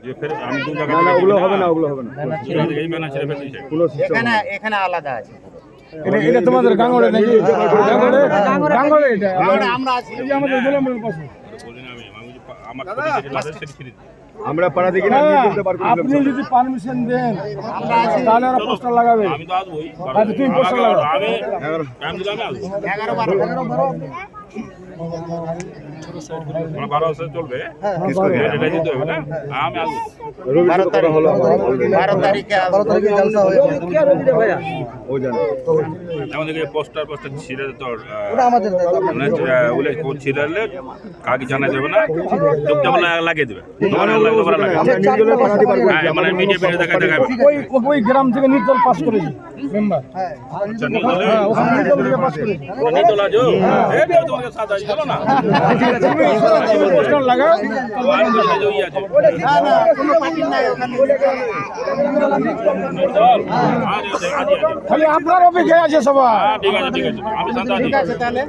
যে ফের আমি দু না জায়গা না ওগুলো হবে না, ওগুলো হবে না। এই মেনা ছেড়ে ফেলছি কোনো system এখানে হবে না। এখানে আলাদা আছে। এটা তোমাদের গাঙ্গড়ে নাকি? গাঙ্গড়ে এটা আমরা আছি এই যে আমাদের গোলামের পাশে। বলিনি আমি আমার প্রতিটি লাদে সেটি ছিড়ে আমরা পাড়া দেখি না নিয়ে বার করে আপনি যদি পারমিশন দেন আমরা আছি তাহলে আর পোস্টার লাগাবে। আমি তো আসবোই আচ্ছা, তুমি পোস্টার লাগাও। আমি টাইম দিলাম আমি আসবো 11-12 আমার 12 বছর চলবে কিসকো গয়া এটা দিতে হবে না আমি আসবো রবি তো কথা হলো 12 তারিখে 12 তারিখে জলসা হয়ে ও জানে আমাদেরকে পোস্টার ছিঁড়ে তো ওটা আমাদের ওগুলো কোন ছিঁড়লে কাকে জানা যাবে না চুপচাপ লাগিয়ে দেবে তোমার লাগবে বড় লাগে আমরা নির্দলীয় পাঠাতে পারবো না। মানে মিডিয়া মিডিয়া দেখাবে ওই গ্রাম থেকে নির্দল পাস করেছি মেম্বার। আচ্ছা নিতলে ওখানে নির্দল থেকে পাস করেছি। নিতলা যাও এই তো তোমাকে সাথে আছে চলো না তুমি পোস্টার লাগাও। আর কিছু জই আছে না না কোনো পার্টি নাই ওখানে। চল আজ খালি আপনার অপেক্ষায় আছে সবাই। ঠিক আছে আমি সাথে আছি ঠিক আছে তাহলে